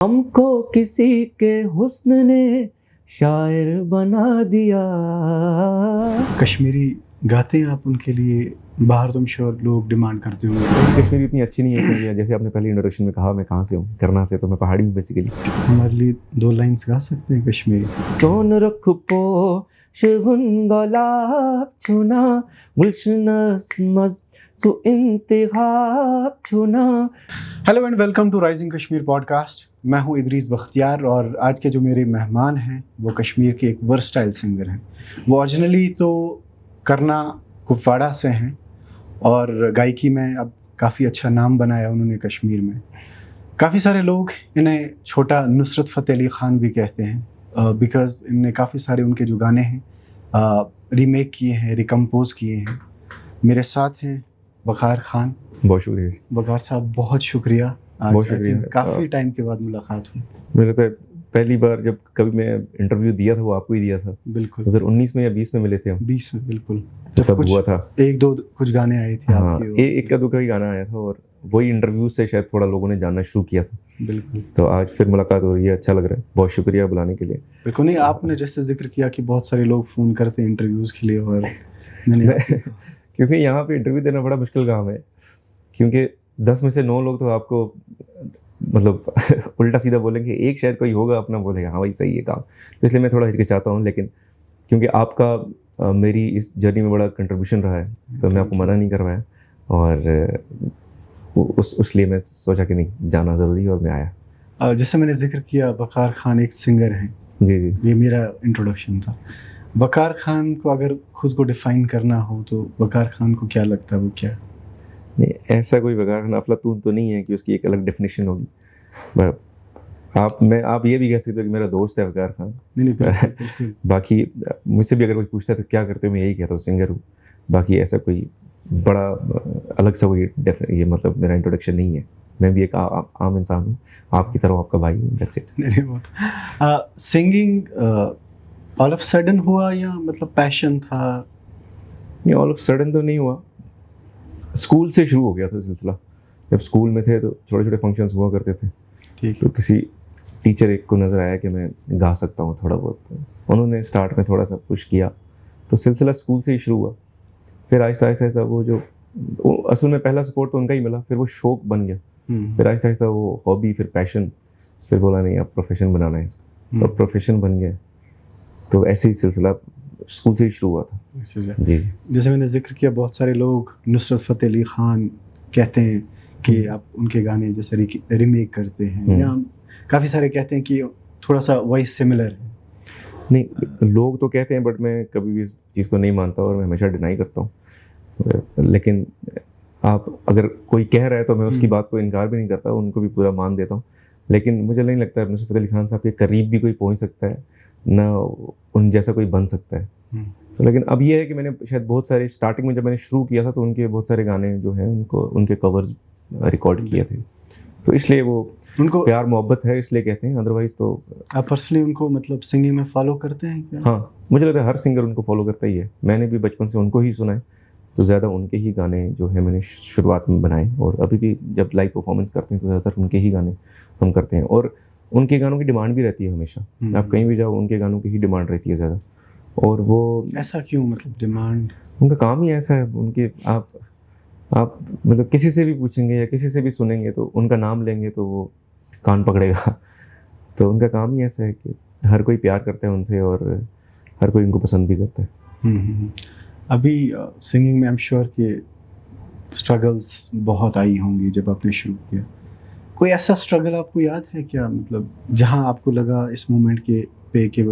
हमको किसी के हुस्न ने शायर बना दिया। कश्मीरी गाते हैं आप उनके लिए, बाहर तुम श्योर लोग डिमांड करते होंगे। कश्मीरी इतनी अच्छी नहीं है क्योंकि जैसे आपने पहले इंट्रोडक्शन में कहा मैं कहाँ से हूँ, करना से, तो मैं पहाड़ी हूँ बेसिकली। हमारे लिए 2 लाइन्स गा सकते हैं कश्मीरी? कौन रख पोश गुलाब चुना गुलशनस मज सो इंतखाब चुना। Hello and welcome to rising Kashmir podcast. मैं हूं इदरीस बख्तियार और आज के जो मेरे मेहमान हैं वो कश्मीर के एक वर्सटाइल सिंगर हैं। वो ओरिजिनली तो करना कुपवाड़ा से हैं और गायकी में अब काफ़ी अच्छा नाम बनाया उन्होंने कश्मीर में। काफ़ी सारे लोग इन्हें छोटा नुसरत फ़तेह अली ख़ान भी कहते हैं बिकॉज़ इनने काफ़ी सारे उनके जो गाने हैं रीमेक किए हैं, रिकम्पोज किए हैं। मेरे साथ हैं वक़ार ख़ान। बहुत शुक्रिया वक़ार साहब, बहुत शुक्रिया। बहुत शुक्रिया। काफ़ी टाइम के बाद मुलाकात हुई। मेरे तो पहली बार जब कभी मैं इंटरव्यू दिया था वो आपको ही दिया था। बिल्कुल 2019 में या 20 में मिले थे हम। 20 में बिल्कुल, जब कुछ हुआ था, एक दो कुछ गाने आए थे हाँ, आपके। एक का दो का ही गाना आया था और वही इंटरव्यू से शायद थोड़ा लोगों ने जानना शुरू किया था। बिल्कुल, तो आज फिर मुलाकात हो रही है, अच्छा लग रहा है। बहुत शुक्रिया बुलाने के लिए। बिल्कुल। नहीं, आपने जैसे जिक्र किया कि बहुत सारे लोग फ़ोन करते हैं इंटरव्यूज़ के लिए और मैंने क्योंकि यहाँ पे इंटरव्यू देना बड़ा मुश्किल काम है, क्योंकि 10 में से 9 लोग तो आपको मतलब उल्टा सीधा बोलेंगे, एक शायद कोई होगा अपना बोलेगा हाँ भाई सही है काम। तो इसलिए मैं थोड़ा हिचकिचाता हूँ, लेकिन क्योंकि आपका मेरी इस जर्नी में बड़ा कंट्रीब्यूशन रहा है तो मैं आपको मना नहीं कर पाया और उसलिए मैं सोचा कि नहीं, जाना ज़रूरी है और मैं आया। जैसे मैंने जिक्र किया वक़ार ख़ान एक सिंगर हैं। जी जी, ये मेरा इंट्रोडक्शन था। वक़ार ख़ान को अगर खुद को डिफ़ाइन करना हो तो वक़ार ख़ान को क्या लगता है, वो क्या? नहीं, ऐसा कोई वक़ार अफ़लातून तो नहीं है कि उसकी एक अलग डेफिनेशन होगी। आप ये भी कह सकते हो कि मेरा दोस्त है वक़ार ख़ान। नहीं बिल्कुल। बाकी मुझसे भी अगर कोई पूछता है तो क्या करते हो, मैं यही कहता हूँ सिंगर हूँ। बाकी ऐसा कोई बड़ा अलग सा कोई ये मतलब मेरा इंट्रोडक्शन नहीं है। मैं भी एक आम इंसान हूँ, आपकी तरह आपका भाई हूँ, दैट्स इट। नहीं वो सिंगिंग ऑल ऑफ सडन हुआ या मतलब पैशन था? ये ऑल ऑफ सडन तो नहीं हुआ, स्कूल से शुरू हो गया था सिलसिला। जब स्कूल में थे तो छोटे छोटे फंक्शंस हुआ करते थे, ठीक। तो किसी टीचर एक को नज़र आया कि मैं गा सकता हूँ थोड़ा बहुत, तो उन्होंने स्टार्ट में थोड़ा सा पुश किया, तो सिलसिला स्कूल से ही शुरू हुआ। फिर आहिस्ता आहिस्ता वो असल में पहला सपोर्ट तो उनका ही मिला, फिर वो शौक बन गया, फिर आहिस्ता आहिस्ता वो हॉबी, फिर पैशन, फिर बोला नहीं अब प्रोफेशन बनाना है इसको, अब प्रोफेशन बन गया। तो ऐसे ही सिलसिला स्कूल से ही शुरू हुआ था। जी, जैसे मैंने जिक्र किया बहुत सारे लोग नुसरत फ़तेह अली ख़ान कहते हैं कि आप उनके गाने जैसे रीमेक करते हैं, या काफ़ी सारे कहते हैं कि थोड़ा सा वॉइस सिमिलर है। नहीं, लोग तो कहते हैं बट मैं कभी भी इस चीज़ को नहीं मानता और मैं हमेशा डिनाई करता हूँ। लेकिन आप अगर कोई कह रहा है तो मैं उसकी बात को इनकार भी नहीं करता, उनको भी पूरा मान देता हूँ। लेकिन मुझे नहीं लगता नुसरत फ़तेह अली ख़ान साहब के करीब भी कोई पहुँच सकता है, ना उन जैसा कोई बन सकता है। तो लेकिन अब ये है कि मैंने शायद बहुत सारे स्टार्टिंग में जब मैंने शुरू किया था तो उनके बहुत सारे गाने जो हैं उनके कवर्स रिकॉर्ड किए थे, तो इसलिए वो उनको प्यार मोहब्बत है इसलिए कहते हैं, अदरवाइज तो। आप पर्सनली उनको मतलब सिंगिंग में फॉलो करते हैं क्या? हाँ, मुझे लगता है हर सिंगर उनको फॉलो करता ही है। मैंने भी बचपन से उनको ही सुना है, तो ज़्यादा उनके ही गाने जो है मैंने शुरुआत में बनाए, और अभी भी जब लाइव परफॉर्मेंस करते हैं तो ज़्यादातर उनके ही गाने हम करते हैं। और उनके गानों की डिमांड भी रहती है हमेशा, आप कहीं भी जाओ उनके गानों की ही डिमांड रहती है ज़्यादा। और वो ऐसा क्यों, मतलब डिमांड? उनका काम ही ऐसा है। उनके आप मतलब किसी से भी पूछेंगे या किसी से भी सुनेंगे तो उनका नाम लेंगे तो वो कान पकड़ेगा। तो उनका काम ही ऐसा है कि हर कोई प्यार करता है उनसे और हर कोई उनको पसंद भी करता है। अभी सिंगिंग में आई एम श्योर कि स्ट्रगल्स बहुत आई होंगी जब आपने शुरू किया। कोई ऐसा स्ट्रगल आपको याद है क्या, मतलब जहां आपको लगा इस मोमेंट पे कि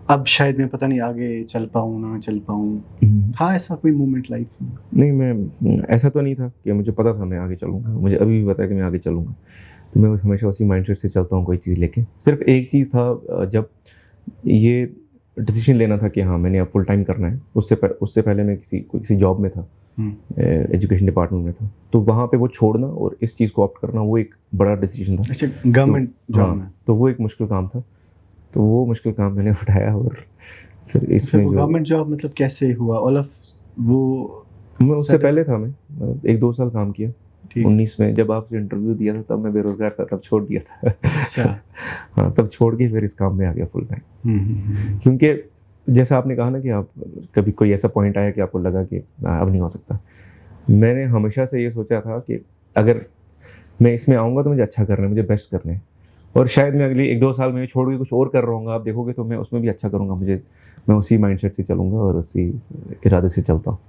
अब शायद मैं पता नहीं आगे चल पाऊँ ना चल पाऊँ? हाँ, ऐसा कोई मोमेंट लाइफ में? नहीं, मैं ऐसा तो नहीं था कि मुझे पता था मैं आगे चलूँगा, मुझे अभी भी पता है कि मैं आगे चलूँगा। तो मैं हमेशा उसी माइंडसेट से चलता हूँ कोई चीज़ लेके। सिर्फ एक चीज़ था, जब ये डिसीजन लेना था कि हाँ मैंने अब फुल टाइम करना है, उससे पहले मैं किसी जॉब में था, एजुकेशन डिपार्टमेंट में था, तो वहाँ पे वो छोड़ना और इस चीज़ को ऑप्ट करना वो एक बड़ा डिसीजन था। अच्छा, गवर्नमेंट जॉब में? तो वो एक मुश्किल काम था, तो वो मुश्किल काम मैंने उठाया और फिर इसमें गवर्नमेंट जॉब मतलब कैसे हुआ? ऑल ऑफ वो मैं उससे पहले था, मैं 1-2 साल काम किया ठीक। 19 में जब आपसे इंटरव्यू दिया था तब मैं बेरोजगार था, तब छोड़ दिया था। अच्छा। हाँ, तब छोड़ के फिर इस काम में आ गया फुल टाइम। क्योंकि जैसा आपने कहा ना कि आप कभी कोई ऐसा पॉइंट आया कि आपको लगा कि अब नहीं हो सकता, मैंने हमेशा से ये सोचा था कि अगर मैं इसमें आऊँगा तो मुझे अच्छा करना है, मुझे बेस्ट करना है, और शायद मैं अगले 1-2 साल में छोड़ के कुछ और कर रहा हूँ, आप देखोगे तो मैं उसमें भी अच्छा करूँगा, मैं उसी माइंडसेट से चलूँगा और उसी इरादे से चलता हूँ।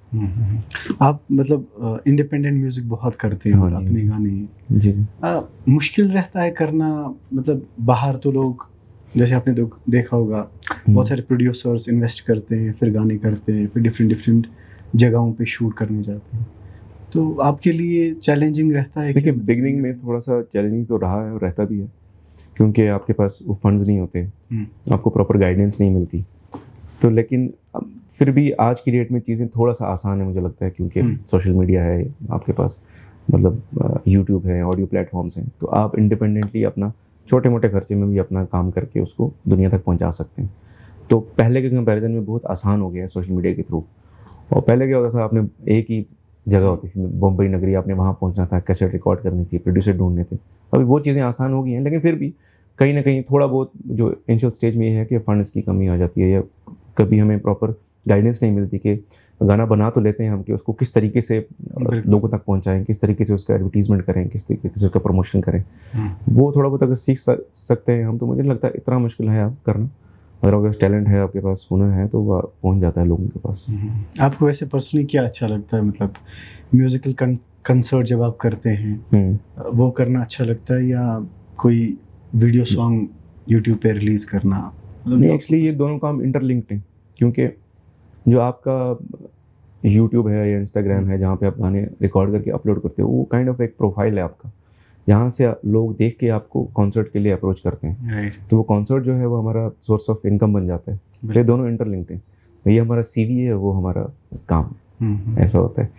आप मतलब इंडिपेंडेंट म्यूजिक बहुत करते हैं, हाँ मतलब जी, अपने जी। गाने। जी। मुश्किल रहता है करना, मतलब बाहर तो लोग, जैसे आपने देखा होगा, बहुत सारे प्रोड्यूसर्स इन्वेस्ट करते हैं, फिर गाने करते हैं, फिर डिफरेंट जगहों पे शूट करने जाते हैं। तो आपके लिए चैलेंजिंग रहता है? देखिए, बिगिनिंग में थोड़ा सा चैलेंजिंग तो रहा है और रहता भी है, क्योंकि आपके पास वो फंड्स नहीं होते, आपको प्रॉपर गाइडेंस नहीं मिलती। तो लेकिन फिर भी आज की डेट में चीज़ें थोड़ा सा आसान है मुझे लगता है, क्योंकि सोशल मीडिया है आपके पास, मतलब यूट्यूब है, ऑडियो प्लेटफॉर्म्स हैं, तो आप इंडिपेंडेंटली अपना छोटे मोटे खर्चे में भी अपना काम करके उसको दुनिया तक पहुंचा सकते हैं। तो पहले के कंपैरिजन में बहुत आसान हो गया है सोशल मीडिया के थ्रू। और पहले क्या होता था, आपने एक ही जगह होती थी, बम्बई नगरी, आपने वहाँ पहुंचना था, कैसेट रिकॉर्ड करनी थी, प्रोड्यूसर ढूंढने थे। अभी वो चीज़ें आसान हो गई हैं, लेकिन फिर भी कहीं ना कहीं थोड़ा बहुत जो इनिशियल स्टेज में ये है कि फंड्स की कमी आ जाती है, या कभी हमें प्रॉपर गाइडेंस नहीं मिलती कि गाना बना तो लेते हैं हम, कि उसको किस तरीके से लोगों तक पहुंचाएं, किस तरीके से उसका एडवर्टीजमेंट करें, किस तरीके से उसका प्रमोशन करें। वो थोड़ा बहुत अगर सीख सकते हैं हम, तो मुझे लगता है इतना मुश्किल है आप करना। अगर आपके पास टैलेंट है, आपके पास हुनर है, तो वह पहुंच जाता है लोगों के पास। आपको वैसे पर्सनली क्या अच्छा लगता है, मतलब म्यूजिकल कंसर्ट जब आप करते हैं वो करना अच्छा लगता है, या कोई वीडियो सॉन्ग यूट्यूब पे रिलीज करना? नहीं, एक्चुअली ये दोनों काम इंटरलिंक्ड हैं, क्योंकि जो आपका यूट्यूब है या इंस्टाग्राम है, जहाँ पे आप गाने रिकॉर्ड करके अपलोड करते हो, वो काइंड ऑफ एक प्रोफाइल है आपका, जहाँ से लोग देख के आपको कॉन्सर्ट के लिए अप्रोच करते हैं। राइट। तो वो कॉन्सर्ट जो है वो हमारा सोर्स ऑफ इनकम बन जाता है। ये दोनों इंटरलिंक्ड हैं, ये हमारा सीवी है, वो हमारा काम है, ऐसा होता है।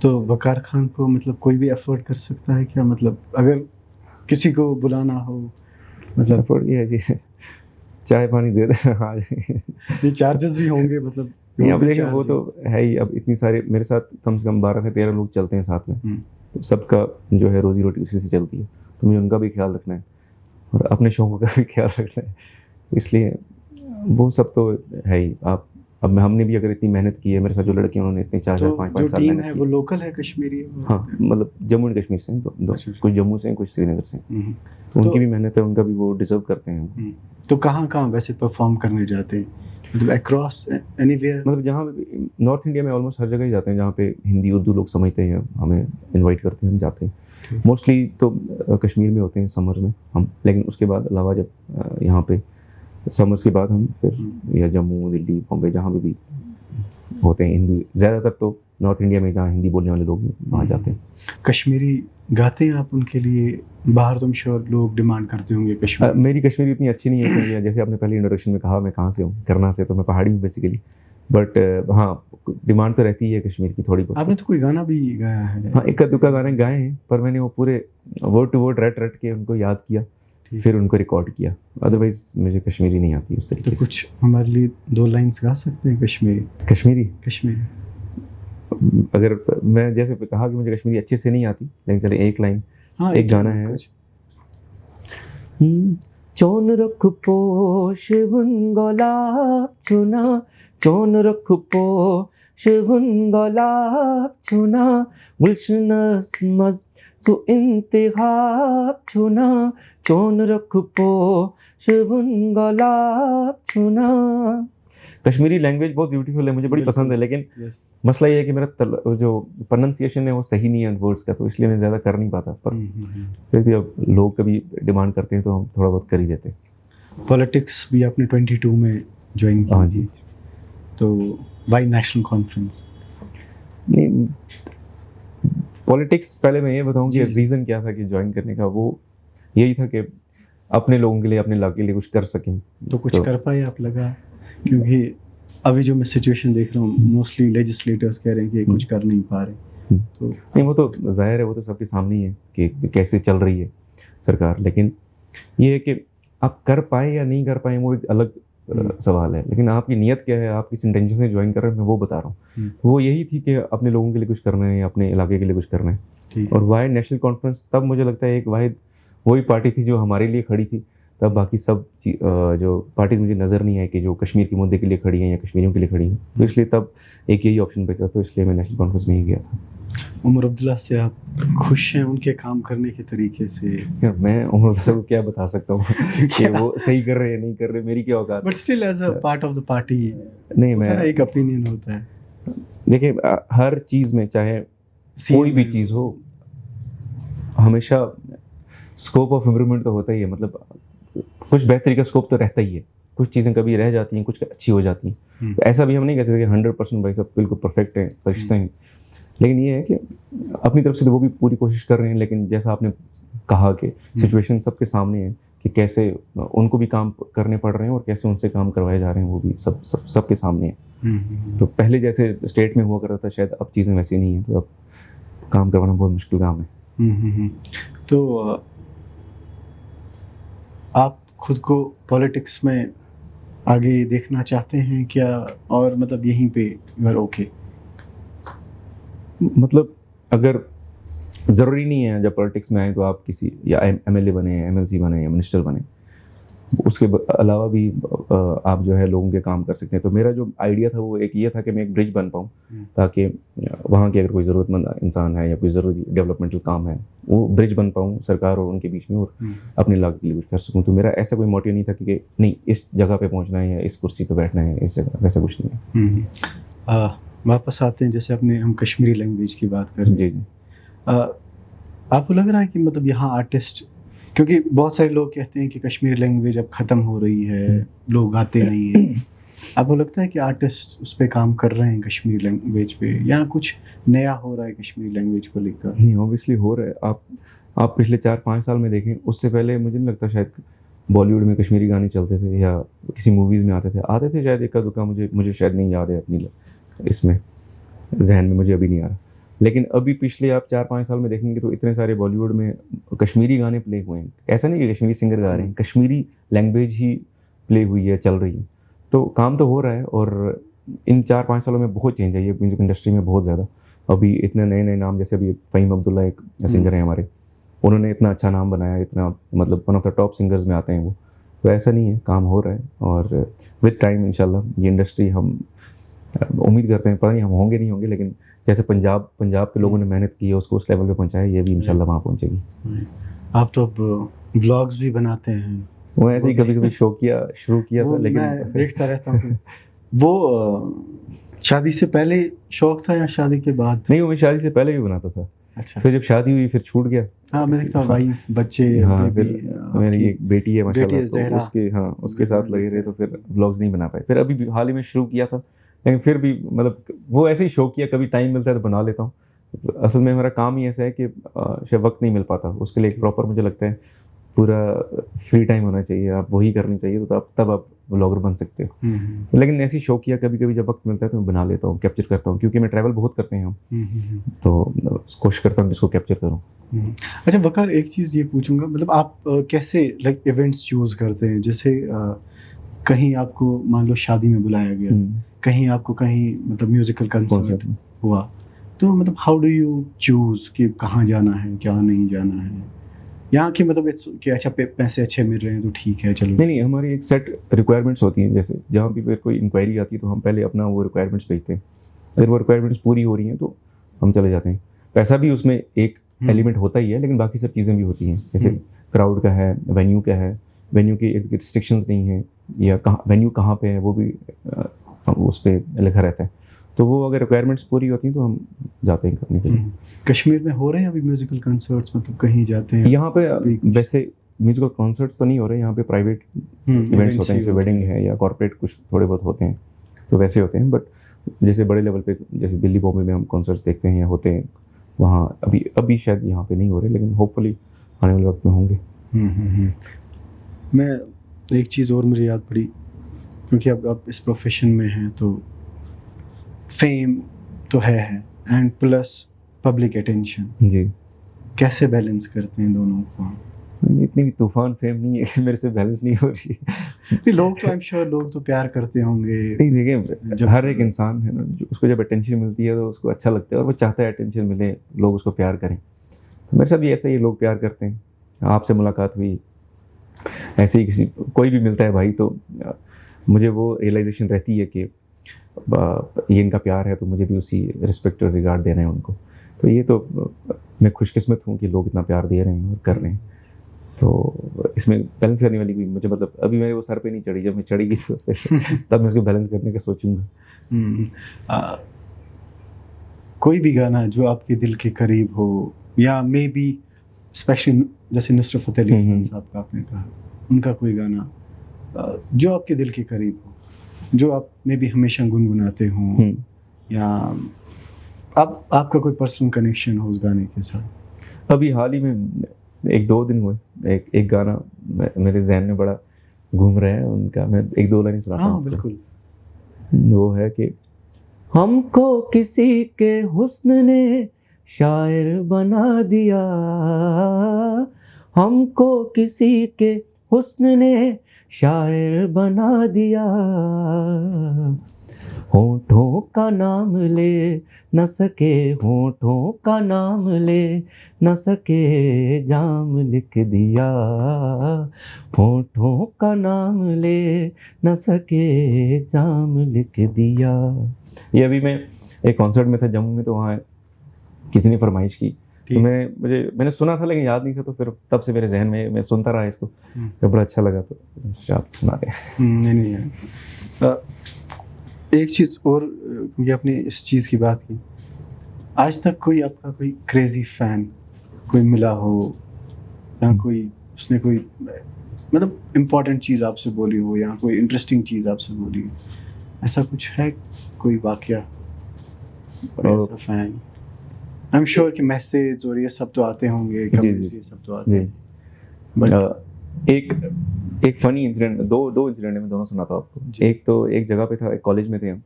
तो वकार खान को मतलब कोई भी अफोर्ड कर सकता है क्या, मतलब अगर किसी को बुलाना हो? मतलब अफोर्ड ये है जी, चाय पानी दे दे हाँ ये चार्जेस भी होंगे, मतलब नहीं, अब देखिए वो तो है ही। अब इतनी सारे मेरे साथ कम से कम 12 से 13 लोग चलते हैं साथ में, तो सबका जो है रोजी रोटी उसी से चलती है, तो मुझे उनका भी ख्याल रखना है और अपने शौकों का भी ख्याल रखना है, इसलिए वो सब तो है ही। आप अब हमने भी अगर इतनी मेहनत की है, मेरे साथ जो लड़के हैं उन्होंने इतने 4-5 साल टीम मेहनत है की। वो लोकल है, कश्मीरी है? हाँ, मतलब जम्मू एंड कश्मीर से हैं, दो कुछ जम्मू से हैं, कुछ श्रीनगर से हैं, तो उनकी भी मेहनत है, उनका भी वो डिजर्व करते हैं। तो कहाँ कहाँ वैसे परफॉर्म करने जाते हैं, मतलब अक्रॉस एनीवेयर? मतलब जहाँ नॉर्थ इंडिया में ऑलमोस्ट हर जगह ही जाते हैं, जहाँ पे हिंदी उर्दू लोग समझते हैं, हमें इनवाइट करते हैं, हम जाते हैं। मोस्टली तो कश्मीर में होते हैं समर में हम, लेकिन उसके बाद अलावा जब यहाँ पे समर्स के बाद हम फिर या जम्मू, दिल्ली, बॉम्बे, जहाँ भी होते हैं हिंदी, ज़्यादातर तो नॉर्थ इंडिया में जहाँ हिंदी बोलने वाले लोग वहाँ जाते हैं। कश्मीरी गाते हैं आप उनके लिए? बाहर तो श्योर लोग डिमांड करते होंगे कश्मीरी। मेरी कश्मीरी इतनी अच्छी नहीं है, क्योंकि जैसे आपने पहले इंट्रोडक्शन में कहा मैं कहाँ से हूँ, करना से, तो मैं पहाड़ी हूँ बेसिकली, बट हाँ डिमांड तो रहती है कश्मीर की थोड़ी बहुत। आपने तो कोई गाना भी गाया है? हाँ, इक्का दुक्का गाने गाए हैं, पर मैंने वो पूरे वर्ड टू वर्ड रट के उनको याद किया, फिर उनको रिकॉर्ड किया। अदरवाइज मुझे कश्मीरी नहीं आती उस तरीके से। तो कुछ हमारे लिए 2 लाइन्स गा सकते हैं कश्मीरी? कश्मीरी अगर मैं जैसे कहा कि मुझे कश्मीरी अच्छे से नहीं आती, लेकिन चले एक लाइन। हाँ, एक गाना है, चोन रख पोश गुलाब चुना, चोन रख पोश गुलाब चुना, गुलशन मज सो इंतखाब चुना, चोन रख पोश गुलाब चुना। कश्मीरी लैंग्वेज बहुत ब्यूटीफुल है, मुझे बड़ी पसंद है, लेकिन मसला ये है कि मेरा जो प्रोनाउंसिएशन है वो सही नहीं है वर्ड्स का, तो इसलिए मैं ज़्यादा कर नहीं पाता। पर फिर भी अब लोग कभी डिमांड करते हैं तो हम थोड़ा बहुत कर ही देते हैं। पॉलिटिक्स भी आपने 22 में ज्वाइन किया? हाँ जी। तो वाई नेशनल कॉन्फ्रेंस? नहीं, पॉलिटिक्स पहले मैं ये बताऊँ कि रीज़न क्या था कि ज्वाइन करने का, वो यही था कि अपने लोगों के लिए, अपने इलाके के लिए कुछ कर सकें। तो कुछ कर पाए आप लगा? क्योंकि अभी जो मैं सिचुएशन देख रहा हूँ, मोस्टली लेजिस्लेटर्स कह रहे हैं कि कुछ कर नहीं पा रहे। तो नहीं, वो तो जाहिर है, वो तो सबके सामने ही है कि कैसे चल रही है सरकार, लेकिन ये है कि आप कर पाए या नहीं कर पाए वो एक अलग सवाल है, लेकिन आपकी नीयत क्या है, आप किस इंटेंशन से ज्वाइन कर रहे हैं, मैं वो बता रहा हूँ। वो यही थी कि अपने लोगों के लिए कुछ करना है, अपने इलाके के लिए कुछ करना है, ठीक। और वाहिद नेशनल कॉन्फ्रेंस तब मुझे लगता है एक वाहिद वही पार्टी थी जो हमारे लिए खड़ी थी। तब बाकी सब जो पार्टीज मुझे नज़र नहीं आई कि जो कश्मीर के मुद्दे के लिए खड़ी हैं या कश्मीरियों के लिए खड़ी हैं। तो इसलिए तब एक यही ऑप्शन बचा, तो इसलिए मैं नेशनल कॉन्फ्रेंस में ही गया था। उमर अब्दुल्ला से आप खुश हैं उनके काम करने के तरीके से? यार मैं उमर अब्दुल्ला को क्या बता सकता हूँ कि वो सही कर रहे हैं नहीं कर रहे, मेरी क्या औकात। But still as a part of the party नहीं, मैं एक ओपिनियन होता है। देखिए हर चीज़ में चाहे कोई भी चीज़ हो, हमेशा स्कोप ऑफ इम्प्रूवमेंट तो होता ही है। मतलब कुछ बेहतरी का स्कोप तो रहता ही है। कुछ चीज़ें कभी रह जाती हैं, कुछ अच्छी हो जाती हैं। तो ऐसा भी हम नहीं कहते कि 100% भाई सब बिल्कुल परफेक्ट है, फरिश्ते हैं। लेकिन ये है कि अपनी तरफ से तो वो भी पूरी कोशिश कर रहे हैं। लेकिन जैसा आपने कहा कि सिचुएशन सबके सामने है कि कैसे उनको भी काम करने पड़ रहे हैं और कैसे उनसे काम करवाए जा रहे हैं, वो भी सबके सामने है। तो पहले जैसे स्टेट में हुआ करता था, शायद अब चीज़ें वैसी नहीं हैं। तो अब काम करवाना बहुत मुश्किल काम है। तो आप खुद को पॉलिटिक्स में आगे देखना चाहते हैं क्या, और मतलब यहीं पे यू आर ओके? मतलब अगर ज़रूरी नहीं है जब पॉलिटिक्स में आए तो आप किसी या एमएलए बने, एमएलसी बने या मिनिस्टर बने, उसके अलावा भी आप जो है लोगों के काम कर सकते हैं। तो मेरा जो आइडिया था वो एक ये था कि मैं एक ब्रिज बन पाऊँ, ताकि वहाँ के अगर कोई ज़रूरतमंद इंसान है या कोई ज़रूरी डेवलपमेंटल काम है, वो ब्रिज बन पाऊँ सरकार और उनके बीच में, और अपनी लागत के लिए कुछ कर सकूँ। तो मेरा ऐसा कोई मोटिव नहीं था कि नहीं इस जगह पे पहुँचना है या इस कुर्सी पे बैठना है, इस जगह, वैसा कुछ नहीं है। वापस आते हैं, जैसे अपने हम कश्मीरी लैंग्वेज की बात करें। जी। आपको लग रहा है कि मतलब यहाँ आर्टिस्ट, क्योंकि बहुत सारे लोग कहते हैं कि कश्मीरी लैंग्वेज अब ख़त्म हो रही है, लोग गाते नहीं हैं, आपको लगता है कि आर्टिस्ट उस पर काम कर रहे हैं कश्मीरी लैंग्वेज पे, या कुछ नया हो रहा है कश्मीरी लैंग्वेज को लेकर? नहीं, ऑब्वियसली हो रहा है। आप पिछले 4-5 साल में देखें, उससे पहले मुझे नहीं लगता शायद बॉलीवुड में कश्मीरी गाने चलते थे या किसी मूवीज़ में आते थे शायद इक्का दुक्का, मुझे शायद नहीं याद है अपनी इसमें जहन में, मुझे अभी नहीं आ रहा। लेकिन अभी पिछले आप 4-5 साल में देखेंगे तो इतने सारे बॉलीवुड में कश्मीरी गाने प्ले हुए हैं। ऐसा नहीं कि कश्मीरी सिंगर गा रहे हैं, कश्मीरी लैंग्वेज ही प्ले हुई है, चल रही है। तो काम तो हो रहा है, और इन 4-5 सालों में बहुत चेंज है ये म्यूज़िक इंडस्ट्री में, बहुत ज़्यादा। अभी इतने नए नए नाम, जैसे अभी फ़हीम अब्दुल्ला एक सिंगर हैं हमारे, उन्होंने इतना अच्छा नाम बनाया, इतना मतलब one of the top singers में आते हैं वो। तो ऐसा नहीं है, काम हो रहा है, और विद टाइम इंशाल्लाह ये इंडस्ट्री, हम उम्मीद करते हैं, पता नहीं हम होंगे नहीं होंगे, लेकिन जैसे पंजाब के लोगों ने मेहनत की है, उसको उस लेवल पे पहुंचाया, ये भी इंशाल्लाह वहाँ पहुंचेगी। आप तो अब व्लॉग्स भी बनाते हैं। वो ऐसे ही कभी शौकिया शुरू किया था, लेकिन मैं देखता रहता हूँ। वो शादी से पहले शौक था या शादी के बाद? नहीं, वो मैं शादी से पहले भी बनाता था। अच्छा। फिर जब शादी हुई फिर छूट गया। हाँ, मैं देखता हूँ वाइफ, बच्चे। हाँ, फिर मेरी एक बेटी है माशाल्लाह, तो उसके साथ लगे रहे, तो फिर व्लॉग्स नहीं बना पाए। फिर अभी हाल ही में शुरू किया था, लेकिन फिर भी मतलब वो ऐसे ही शौक किया, कभी टाइम मिलता है तो बना लेता हूँ। असल में मेरा काम ही ऐसा है कि शायद वक्त नहीं मिल पाता उसके लिए। एक प्रॉपर मुझे लगता है पूरा फ्री टाइम होना चाहिए, आप वही करनी चाहिए, तो तब आप व्लॉगर बन सकते हो। लेकिन ऐसी शौकिया कभी कभी जब वक्त मिलता है तो मैं बना लेता हूँ, कैप्चर करता हूँ, क्योंकि मैं ट्रैवल बहुत करते हैं हम, तो कोशिश करता हूँ इसको कैप्चर करूँ। अच्छा वकार, एक चीज़ ये पूछूंगा, मतलब आप कैसे लाइक इवेंट्स चूज़ करते हैं? जैसे कहीं आपको मान लो शादी में बुलाया गया, कहीं आपको कहीं मतलब म्यूजिकल कंसर्ट हुआ, तो मतलब हाउ डू यू चूज़ कि कहाँ जाना है, क्या नहीं जाना है? यहाँ की मतलब कि अच्छा पैसे अच्छे मिल रहे हैं तो ठीक है चलो। नहीं, हमारी एक सेट रिक्वायरमेंट्स होती हैं। जैसे जहाँ भी फिर कोई इंक्वायरी आती है तो हम पहले अपना वो रिक्वायरमेंट्स भेजते हैं। अगर वो रिक्वायरमेंट्स पूरी हो रही हैं तो हम चले जाते हैं। पैसा भी उसमें एक एलिमेंट होता ही है, लेकिन बाकी सब चीज़ें भी होती हैं। जैसे क्राउड का है, वेन्यू का है, वेन्यू की रिस्ट्रिक्शंस नहीं है, या वेन्यू कहाँ पे है वो भी उस पर लिखा रहता है। तो वो अगर रिक्वायरमेंट्स पूरी होती हैं तो हम जाते हैं करने के लिए। कश्मीर में हो रहे हैं अभी म्यूजिकल कंसर्ट्स, मतलब कहीं जाते हैं? यहाँ पे वैसे म्यूजिकल कॉन्सर्ट्स तो नहीं हो रहे, यहाँ पे प्राइवेट इवेंट्स होते हैं, जैसे वेडिंग है या कॉर्पोरेट कुछ थोड़े बहुत होते हैं, तो वैसे होते हैं। बट जैसे बड़े लेवल पे, जैसे दिल्ली बॉम्बे में हम कॉन्सर्ट्स देखते हैं या होते हैं, वहाँ अभी शायद यहाँ पे नहीं हो रहे, लेकिन होपफुली आने वाले वक्त में होंगे। मैं एक चीज़ और मुझे याद पड़ी, क्योंकि अब आप इस प्रोफेशन में हैं तो फेम तो है एंड प्लस पब्लिक अटेंशन, जी, कैसे बैलेंस करते हैं दोनों को? इतनी तूफान फेम नहीं है कि मेरे से बैलेंस नहीं हो रही है। लोग तो आई एम श्योर लोग तो प्यार करते होंगे। नहीं, देखिए जब हर एक इंसान है ना, उसको जब अटेंशन मिलती है तो उसको अच्छा लगता है और वो चाहता है अटेंशन मिले, लोग उसको प्यार करें। मेरे साथ भी ऐसे ही लोग प्यार करते हैं। आपसे मुलाकात हुई, ऐसे ही किसी कोई भी मिलता है भाई, तो मुझे वो रियलाइजेशन रहती है कि ये इनका प्यार है, तो मुझे भी उसी रिस्पेक्ट और रिगार्ड देना है उनको। तो ये तो मैं खुशकिस्मत हूँ कि लोग इतना प्यार दे रहे हैं और कर रहे हैं। तो इसमें बैलेंस करने वाली कोई मुझे, मतलब अभी मेरे वो सर पे नहीं चढ़ी, जब मैं चढ़ेगी तो तब मैं उसको बैलेंस करने का सोचूंगा। कोई भी गाना जो आपके दिल के करीब हो, या मे बी स्पेशली जैसे नुसरत फ़तेह अली खान साहब का आपने कहा, उनका कोई गाना जो आपके दिल के करीब हो, जो आप मे बी हमेशा गुनगुनाते हो, या आपका कोई पर्सनल कनेक्शन हो उस गाने के साथ? अभी हाल ही में 1-2 दिन हुए, एक गाना मेरे जहन में बड़ा घूम रहा है उनका, मैं 1-2 लाइन सुनाता हूँ। बिल्कुल। वो है कि हमको किसी के हुस्न ने शायर बना दिया, हमको किसी के हुस्न ने शायर बना दिया, होठों का नाम ले न सके, होठों का नाम ले न सके, जाम लिख दिया, होठों का नाम ले न सके, जाम लिख दिया। ये अभी मैं एक कॉन्सर्ट में था जम्मू में, तो वहाँ किसी ने फरमाइश की, तो मैंने सुना था लेकिन याद नहीं था, तो फिर तब से मेरे जहन में मैं सुनता रहा इसको, तो बड़ा अच्छा लगा, तो आप सुना दें। नहीं एक चीज़ और, क्योंकि आपने इस चीज़ की बात की, आज तक कोई आपका कोई क्रेजी फैन कोई मिला हो, या कोई उसने कोई मतलब इम्पोर्टेंट चीज़ आपसे बोली हो, या कोई इंटरेस्टिंग चीज़ आपसे बोली हो, ऐसा कुछ है कोई वाकया? ऐसा फैन, आई एम श्योर कि मैसेज और ये सब तो आते होंगे, कमेंट्स ये सब तो आते हैं, बट एक फनी इंसिडेंट, दो इंसिडेंट मैं दोनों सुनाता हूँ आपको। एक तो एक जगह पे था, एक कॉलेज में थे हम,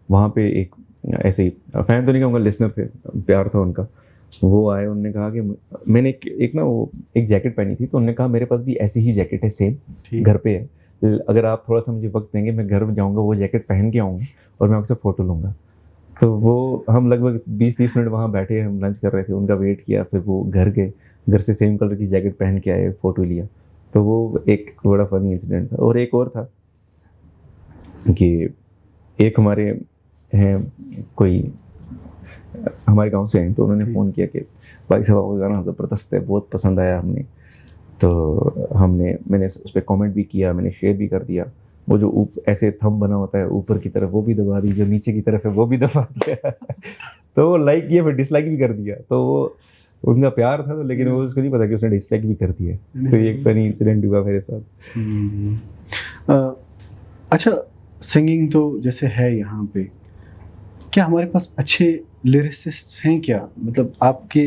वहाँ पे एक ऐसे ही फैन तो नहीं कहूँगा, लिसनर थे, प्यार था उनका। वो आए, उन्होंने कहा कि मैंने एक ना वो एक जैकेट पहनी थी, तो उन्होंने कहा मेरे पास भी ऐसी ही जैकेट है, सेम घर पे है, अगर आप थोड़ा सा मुझे वक्त देंगे, मैं घर में जाऊँगा, वो जैकेट पहन के आऊँगा और मैं आपसे फ़ोटो लूँगा। तो वो हम लगभग 20-30 मिनट वहाँ बैठे, हम लंच कर रहे थे, उनका वेट किया, फिर वो घर गए, घर से सेम कलर की जैकेट पहन के आए, फ़ोटो लिया। तो वो एक बड़ा फनी इंसिडेंट था। और एक और था कि एक हमारे हैं, कोई हमारे गांव से हैं, तो उन्होंने फ़ोन किया कि भाई साहब आपका गाना ज़बरदस्त है, बहुत पसंद आया हमें। तो मैंने उस पर कॉमेंट भी किया, मैंने शेयर भी कर दिया। वो जो ऐसे थंब बना होता है ऊपर की तरफ, वो भी दबा दी, जो नीचे की तरफ है वो भी दबा दिया। तो वो लाइक किया, फिर डिसलाइक भी कर दिया। तो वो उनका प्यार था, तो लेकिन वो उसको नहीं पता कि उसने डिसलाइक भी कर दिया। तो ये एक फनी इंसिडेंट हुआ मेरे साथ। अच्छा, सिंगिंग तो जैसे है यहाँ पे, क्या हमारे पास अच्छे लिरिसिस्ट हैं क्या? मतलब आपके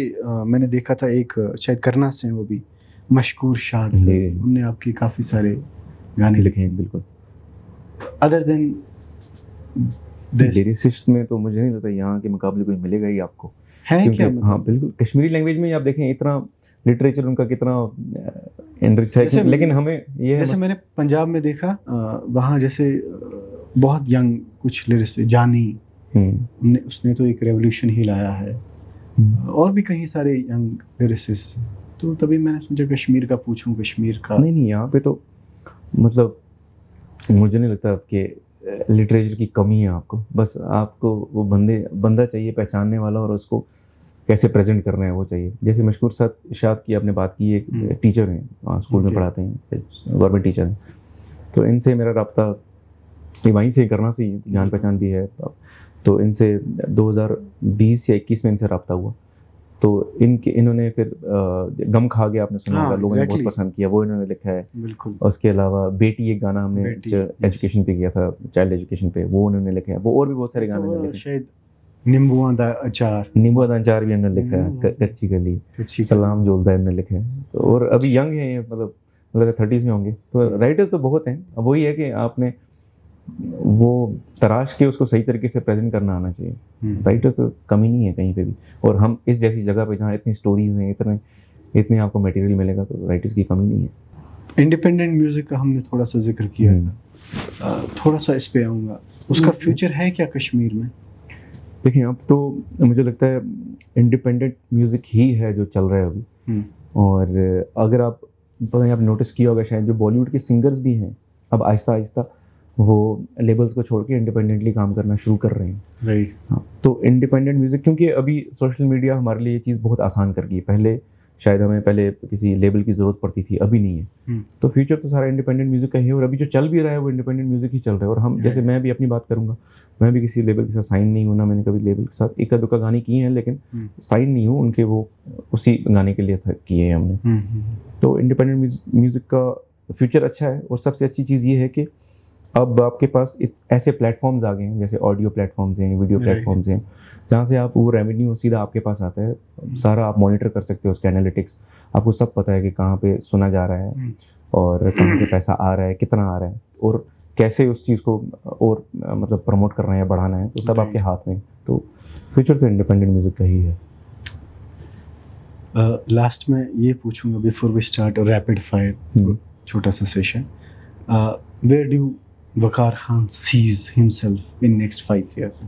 मैंने देखा था एक शायद करना से, वो भी मशकूर शाद, उनने आपके काफ़ी सारे गाने लिखे हैं। बिल्कुल। अदर देन लिरिसिस्ट में तो मुझे नहीं लगता यहाँ के मुकाबले कोई मिलेगा ही आपको, है क्या? मतलब? हाँ बिल्कुल, कश्मीरी लैंग्वेज में आप देखें इतना लिटरेचर उनका कितना एनरिच है, लेकिन हमें ये जैसे मैंने पंजाब में देखा, वहाँ जैसे बहुत यंग कुछ लिरिस्ट, जानी, उसने तो एक रेवोल्यूशन ही लाया है, और भी कई सारे यंग लिरिसिस्ट। तो तभी मैंने सोचा कश्मीर का पूछूं, कश्मीर का। नहीं, यहाँ पे तो मतलब मुझे नहीं लगता कि लिटरेचर की कमी है आपको, बस आपको वो बंदा चाहिए पहचानने वाला, और उसको कैसे प्रेजेंट करना है वो चाहिए। जैसे मशकूर शाद की आपने बात की, एक टीचर हैं, स्कूल में पढ़ाते हैं, गवर्नमेंट टीचर हैं, तो इनसे मेरा रब्ता वहीं से करना से जान पहचान भी है। तो इनसे 2020 या 21 में इनसे रब्ता हुआ, तो इन्होंने फिर गम खा गया, आपने सुना होगा, लोगों ने बहुत पसंद किया, वो इन्होंने लिखा है। बिल्कुल। उसके अलावा बेटी, एक गाना हमने एजुकेशन पे किया था, चाइल्ड एजुकेशन पे, वो उन्होंने लिखा है। वो और भी बहुत सारे गाने लिखे, शायद नींबुआं दा अचार भी इन्होंने लिखा है, कच्ची गली, सलाम जोलदा इन्होंने लिखे हैं। तो और अभी यंग है ये, मतलब 30s में होंगे। तो राइटर्स तो बहुत हैं। अब वही है कि आपने वो तराश के उसको सही तरीके से प्रेजेंट करना आना चाहिए। राइटर्स तो कमी नहीं है कहीं पे भी, और हम इस जैसी जगह पे जहाँ इतनी स्टोरीज हैं, इतने आपको मटेरियल मिलेगा, तो राइटर्स की कमी नहीं है। इंडिपेंडेंट म्यूजिक का हमने थोड़ा सा जिक्र किया था, थोड़ा सा इस पे आऊँगा। उसका फ्यूचर है क्या कश्मीर में? देखिए, अब तो मुझे लगता है इंडिपेंडेंट म्यूज़िक ही है जो चल रहा है अभी, और अगर आप पता नहीं, आप नोटिस किया होगा शायद, जो बॉलीवुड के सिंगर्स भी हैं अब आहिस्ता आहिस्ता वो लेबल्स को छोड़ के इंडिपेंडेंटली काम करना शुरू कर रहे हैं। राइट। हाँ, तो इंडिपेंडेंट म्यूज़िक, क्योंकि अभी सोशल मीडिया हमारे लिए ये चीज़ बहुत आसान कर गई है। पहले शायद हमें पहले किसी लेबल की ज़रूरत पड़ती थी, अभी नहीं है। तो फ्यूचर तो सारा इंडिपेंडेंट म्यूज़िक का ही है, और अभी जो चल भी रहा है वो इंडिपेंडेंट म्यूज़िक ही चल रहा है। और हम जैसे मैं भी अपनी बात करूँगा, मैं भी किसी लेबल के साथ साइन नहीं हूँ ना, मैंने कभी लेबल के साथ एक दुक्का गाने किए हैं लेकिन साइन नहीं हूँ उनके, वो उसी गाने के लिए किए हैं हमने। तो इंडिपेंडेंट म्यूज़िक का फ्यूचर अच्छा है। और सबसे अच्छी चीज़ ये है कि अब आपके पास ऐसे प्लेटफॉर्म्स आ गए हैं, जैसे ऑडियो प्लेटफॉर्म्स हैं, वीडियो प्लेटफॉर्म्स हैं, जहाँ से आप वो रेवेन्यू सीधा आपके पास आता है। सारा आप मॉनिटर कर सकते हो उसके एनालिटिक्स, आपको सब पता है कि कहाँ पे सुना जा रहा है और कहाँ से पैसा आ रहा है, कितना आ रहा है, और कैसे उस चीज़ को और मतलब प्रमोट करना है या बढ़ाना है, तो सब आपके हाथ में। तो फ्यूचर तो इंडिपेंडेंट म्यूज़िक का ही है। लास्ट में ये पूछूंगा before we start rapid fire छोटा सा session, where do Waqar Khan sees himself in next 5 years?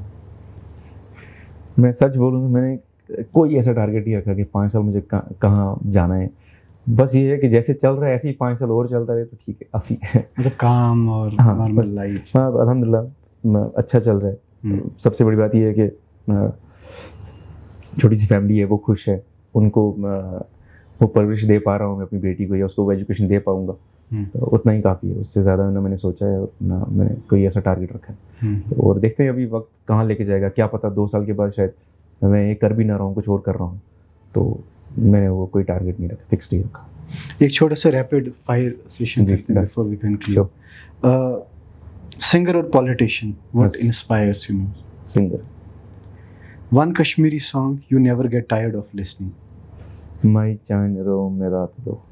मैं सच बोलूँ तो मैंने कोई ऐसा टारगेट नहीं रखा कि 5 साल मुझे कहाँ जाना है। बस ये है कि जैसे चल रहा है ऐसे ही 5 साल और चलता रहे तो ठीक है, काफ़ी है। मतलब काम और नॉर्मल लाइफ। हाँ, अल्हम्दुलिल्लाह अच्छा चल रहा है। सबसे बड़ी बात ये है कि छोटी सी फैमिली है, वो खुश है, उनको वो परवरिश दे पा रहा हूँ मैं अपनी बेटी को, या उसको एजुकेशन दे पाऊँगा, तो उतना ही काफ़ी है। उससे ज़्यादा ना मैंने सोचा है, ना मैंने कोई ऐसा टारगेट रखा है। और देखते हैं अभी वक्त कहाँ लेके जाएगा, क्या पता 2 साल के बाद शायद मैं ये कर भी ना रहा हूँ, कुछ और कर रहा हूँ। तो मैंने वो कोई टारगेट नहीं रखा, फिक्स नहीं रखा। एक छोटा सा रैपिड फायर सेशन करते हैं बिफोर वी कंक्लूड। सिंगर और politician, what inspires you most? Singer. One Kashmiri song you never get tired of listening? माई चांद रो मैं रात दो।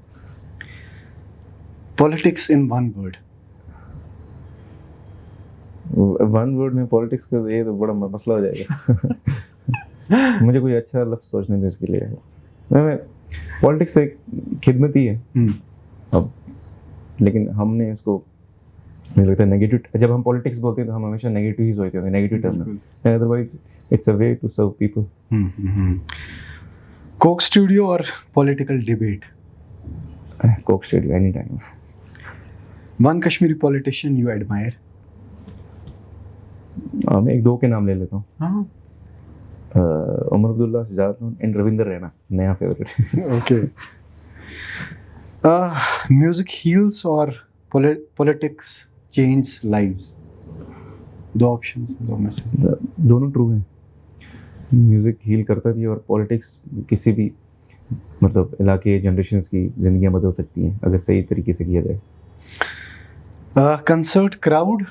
Politics in one word? One word में पॉलिटिक्स का ये तो बड़ा मसला हो जाएगा। मुझे कोई अच्छा लफ्ज़ सोचने दो इसके लिए। मैं पॉलिटिक्स तो एक खिदमत ही है अब, लेकिन हमने इसको, मुझे लगता है नेगेटिव, जब हम पॉलिटिक्स बोलते हैं तो हम हमेशा नेगेटिव ही सोचते हैं, नेगेटिव टर्म में। Otherwise it's a way to serve people. Coke Studio और political debate? Coke Studio any time. One Kashmiri politician you admire? मैं 1-2 के नाम ले लेता हूँ। हाँ। उमर अब्दुल्ला, सिजात एंड रविंदर रैना, नया फेवरेट। ओके। म्यूजिक हील्स और पॉलिटिक्स चेंज लाइव्स? 2 ऑप्शंस हैं, 2 में से। दोनों ट्रू हैं। म्यूज़िक हील करता भी है और पॉलिटिक्स किसी भी मतलब इलाके, जनरेशन्स की ज़िंदगियाँ बदल सकती हैं अगर सही तरीके से किया जाए। कंसर्ट क्राउड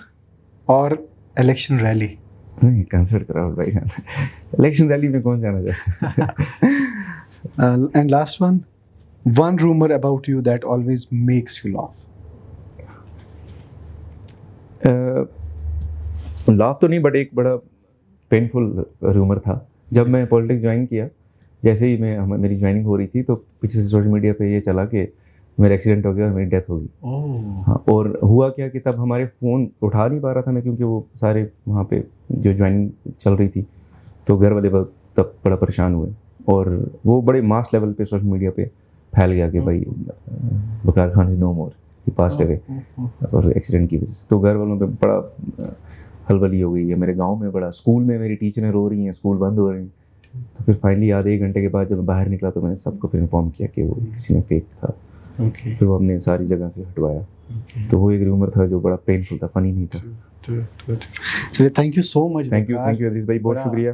और इलेक्शन रैली? नहीं, कंसर्ट क्राउड भाई। इलेक्शन रैली में कौन जाना चाहता है? And last one rumour about you that always makes you laugh? Laugh तो नहीं, बट एक बड़ा पेनफुल रूमर था। जब मैं पॉलिटिक्स ज्वाइन किया, जैसे ही मेरी ज्वाइनिंग हो रही थी तो पीछे से सोशल मीडिया पे ये चला कि मेरा एक्सीडेंट हो गया और मेरी डेथ हो गई। हाँ, और हुआ क्या कि तब हमारे फ़ोन उठा नहीं पा रहा था मैं, क्योंकि वो सारे वहाँ पे जो ज्वाइनिंग चल रही थी, तो घर वाले तब बड़ा परेशान हुए और वो बड़े मास लेवल पे सोशल मीडिया पे फैल गया कि भाई Waqar Khan is no more, he passed away, और एक्सीडेंट की वजह से। तो घर वालों पे बड़ा हलबली हो गई है। मेरे गांव में बड़ा, स्कूल में मेरी टीचरें रो रही हैं, स्कूल बंद हो रहे हैं। तो फिर फाइनली आधे 1 घंटे के बाद जब मैं बाहर निकला तो मैंने सबको फिर इन्फॉर्म किया कि वो किसी ने फेक था। फिर वो हमने सारी जगह से हटवाया। तो वो एक रूमर था जो बड़ा पेनफुल था, फनी नहीं था। चलिए, thank you so much. Thank you Aziz भाई, बहुत शुक्रिया,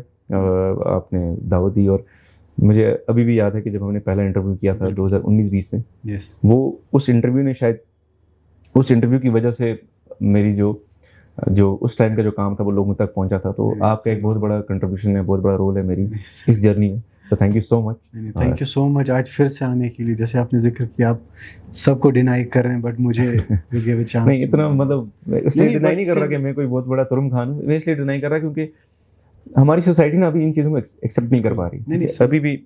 आपने दावत दी। और मुझे अभी भी याद है कि जब हमने पहला इंटरव्यू किया था 2019-20 में, वो उस इंटरव्यू ने शायद, उस इंटरव्यू की वजह से मेरी जो उस टाइम का जो काम था वो लोगों तक पहुंचा था। तो आपका एक बहुत बड़ा कंट्रीब्यूशन है, बहुत बड़ा रोल है मेरी इस जर्नी में। तो thank you so much. Thank you so much आज फिर से आने के लिए। जैसे आपने जिक्र किया, आप सबको डिनाई कर रहे हैं, बट मुझे नहीं, इतना मतलब इसलिए डिनाई नहीं कर रहा कि मैं कोई बहुत बड़ा तुरुम खान हूँ। मैं इसलिए डिनाई कर रहा क्योंकि हमारी सोसाइटी ना अभी इन चीज़ों को एक्सेप्ट नहीं कर पा रही। अभी भी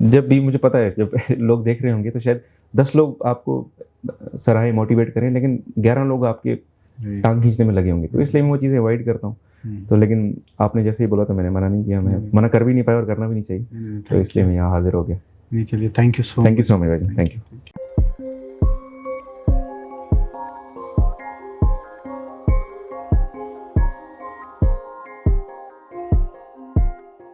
जब भी मुझे पता है, जब लोग देख रहे होंगे तो शायद 10 लोग आपको सराहें, मोटिवेट करें, लेकिन 11 लोग आपके टांग खींचने में लगे होंगे। तो इसलिए मैं वो चीज़ें अवॉइड करता हूँ। तो लेकिन आपने जैसे ही बोला तो मैंने मना नहीं किया, मैं मना कर भी नहीं पाया और करना भी नहीं चाहिए, तो इसलिए मैं यहाँ हाजिर हो गया। नहीं चलिए, thank you so thank you so much भाईजान, थैंक यू।